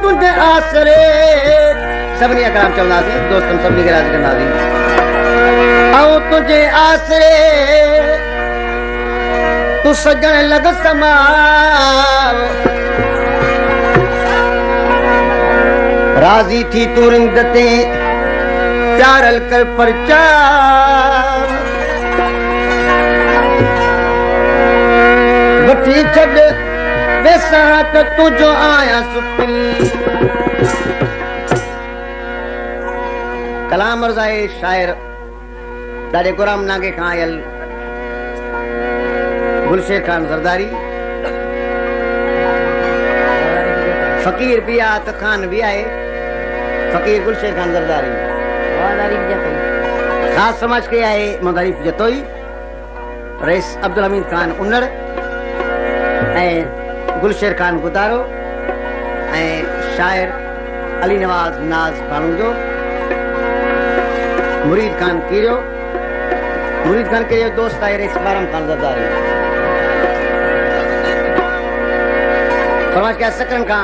तुझे आसरे सभिनी अकराम चवंदासीं दोस्तनि सभिनी खे राज़ी कंदासीं आऊं तुझे आसरे तू सजण लॻ समाव राज़ी थी तू रिंद ते प्यारल कर परचार वठी छॾ वेसां त तुंहिंजो आहियां सुपिनी कलाम अर्ज़ आहे शाइर ॾाढे गुलाम नागे खां आयल गुलशेर खान ज़रदारी फ़कीर भी आहे त खान भी आहे फ़कीर गुलशेर खान ज़रदारी ख़ास समाज के आहे मुदारिफ़ जतोई रईस अब्दुल हमीद खान उन्नड़ ऐं गुलशेर खान गुदारो ऐं शाइर अली नवाज़ नाज़ भाणू जो मुरीद खान कीरियो दोस्त आहे रईस बारम खान ज़रदारी फरमाइश कया सकरन खां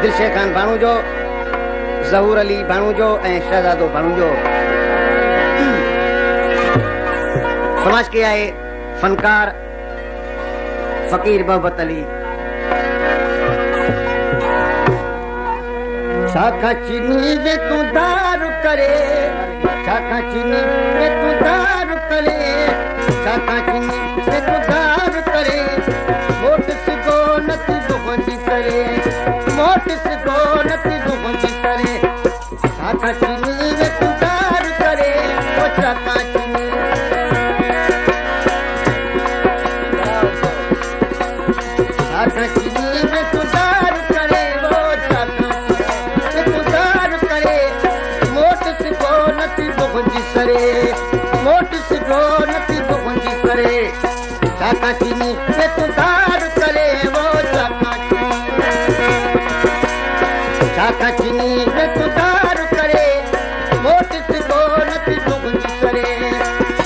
दिलशेर खान भाणू जो ज़हूर अली भाणू जो ऐं शहज़ादो भाणू जो फरमाइश कई आहे फनकार फ़कीर मोहब्बत अली शाखा चीनी में तू दारू करे शाखा चीनी में तू दारू करे शाखा चीनी में तू दारू करे मोट सिको नती दुखी करे मोट सिको नती दुखी करे शाखा चीनी में तू दारू करे ओ शाखा चीनी शाखा चीनी में तू दारू करे वो शाखा में तू दारू करे मोट सिको नती दुखी करे मोट सिको नती दुखी करे शाखा चीनी में तू दारू करे वो शाखा चीनी में तू दारू करे मोट सिको नती दुखी करे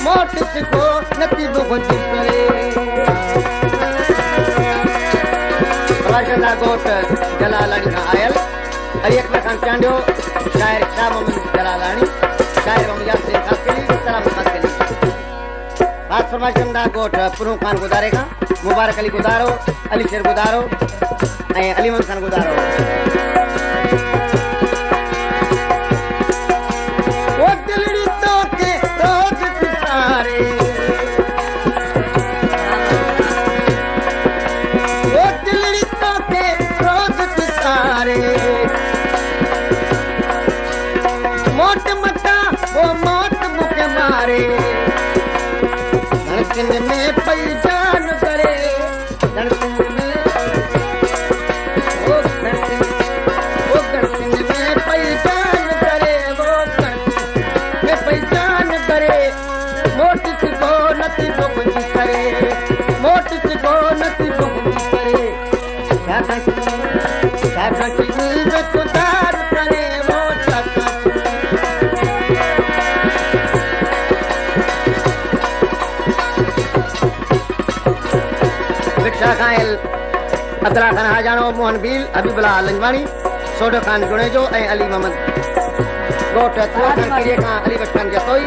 मोट सिको नती दुखी करे गोट जलालानी खां आयल अली अकबर खान चांडियो शाइर शाह मोहम्मद जलालानी शाइर मोहम्मद यासिर खासकली सलाम खासकली बात फरमाइश कंदा गोट पुरू खान गुदारे खां मुबारक अली गुदारो अली शेर गुदारो ऐं अलीमन खान गुदारो ओ दिलड़ी तो के रोज पिसारे मोट मटा वो मोट मुके मारे धड़कन में पई जान करे धड़कन में वो धड़कन में पई जान करे वो धड़कन में पई जान करे मोट सिको नती दुखी करे मोट सिको नती दुखी करे शाखा चीनी में तू दारू करे वो शाखा रिक्शा खाइल अब्दुल्ला खान हाजानो मोहन बील हबीबुल्लाह लंजवाणी सोडो खान जुणेजो ऐं अली मोहम्मद गोट तुआ खान किरिए खां अली बख्श खान जतोई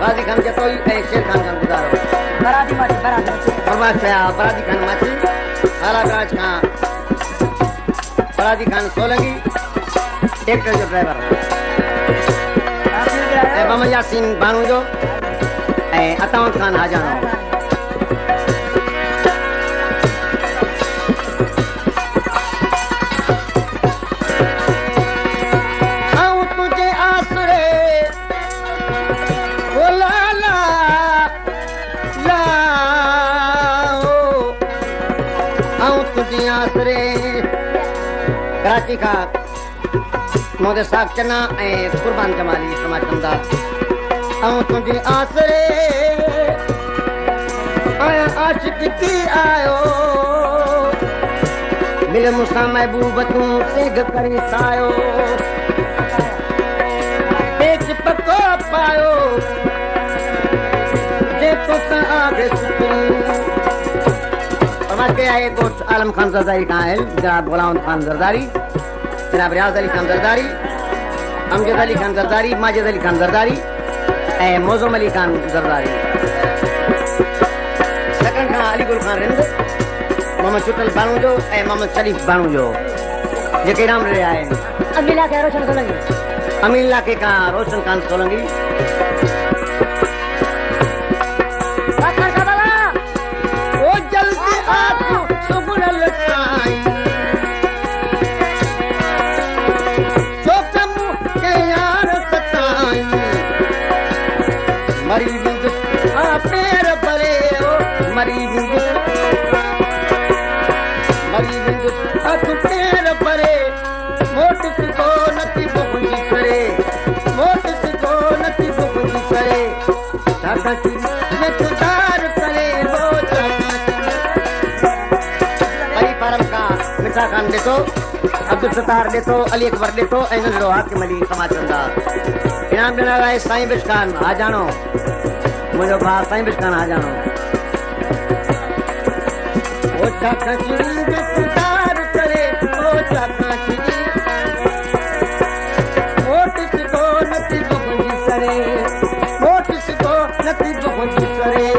गाज़ी खान जतोई ऐं शेर खान गुज़ारो फरमाइश कया बरादी खान माची आला राज खां बरादी खान सोलंगी ट्रैक्टर जो ड्राइवर ऐं मोहम्मद यासीन भाणू जो ऐं अताउन खान हाजानो कराची का मोदे साग चना ऐं कुर्बान जमाली समाज कंदा आऊं तुझे आसरे आया आशिक थी आयो मिल मुसा महबूब तू सेग करी सायो पेच पको पायो जे तो आगे सुनी समाज के आए गोट आलम खान जरदारी का है जनाब गुलाम खान जरदारी जनाब रियाज अली खान जरदारी, अमजद अली खान जरदारी, माजिद अली खान जरदारी ऐं मौज़ूम अली खान जरदारी। सेकंड खां अली गुल खान रिंद, मोहम्मद चुटल बाणू जो ऐं मोहम्मद शरीफ बाणू जो जेके इनाम रहिया आहिनि। अमीन इलाके रोशन सोलंकी, अमीन इलाके खां रोशन खान सोलंकी। ओ जल्दी आ तू सुगुरल साईं, जो कम के यार सताई, मरी बिंद आ पैर परे ओ मरी बिंद, मरी बिंद आ तू पैर परे, मोट सिको नती बुंदी करे, मोट सिको नती बुंदी करे, साका की मैं तुदार करे वो जाना। परी फारम का मिठा खान देतो, अब्दुल सत्तार देतो, अली अकबर देतो ऐं नंढड़ो हाकिम अली समाचंदा। इनाम ॾिना आहे साईं बिश खान हाजाणो, मुंहिंजो भाउ साईं बिश खान हाजाणो। ओ चाका चिड़ी में तुदार करे ओ चाका चिड़ी, मोट सिको नती बुंदी करे, मोट सिको नती बुंदी करे।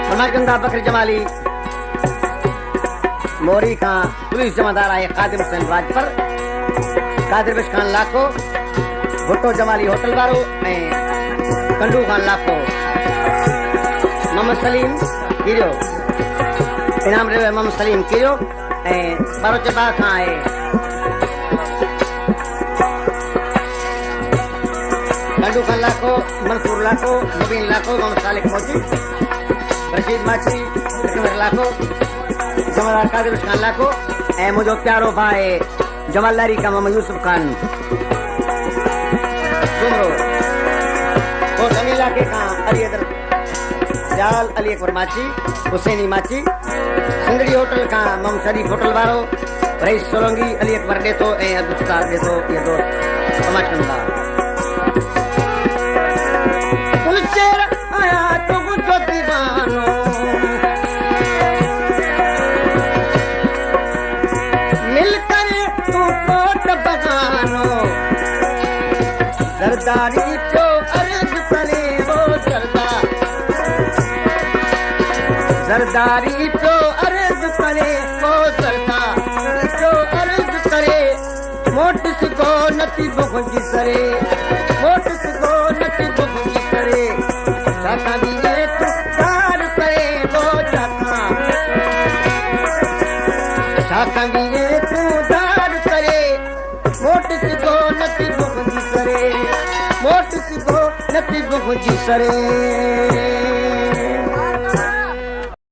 समाचंदा बकर जमाली मोरी खां पुलिस जमादार आहे कादिर हुसैन राजपर, कादिर बिश खान लाखो, भुट्टो जमाली होटल वारो ऐं कंडू खान लाखो। मोहम्मद सलीम कीरियो, इनाम रहियो आहे मोहम्मद सलीम कीरियो ऐं बारोचबा खां आहे कंडू खान लाखो, मंसूर लाखो, मुबीन लाखो, मोहम्मद सालिक मोची, रशीद माची लाखो, जमादार कादिर बिश खान लाखो ऐं मुंहिंजो प्यारो भाउ आहे जमालदारी का मोहम्मद यूसुफ खान डुमरो। कोट अमीन इलाके खां अली अदर जाल, अली अकबर माची, हुसैनी माची, सिंधड़ी होटल खां मोहम्मद शरीफ होटल वारो, रईस सोलंकी, अली अकबर देतो ऐं अब्दुल सत्तार देतो। इहे दोस्त समाचंदा उलचेर आया तो गुजो दीवानो, मिलकर तू कोट बगानो, सरदारी तो अर्ज करे वो सरदार, सरदारी तो अर्ज करे वो सरदार, तो अर्ज करे मोट सिको नती बुंदी सरे, मोट सिको नती बुंदी सरे, चाका भी ये तुदार करे वो चाका, चाका भी ये तुदार करे, मोट सिको नती बुंदी सरे, मोट सिको नती बुंदी सरे।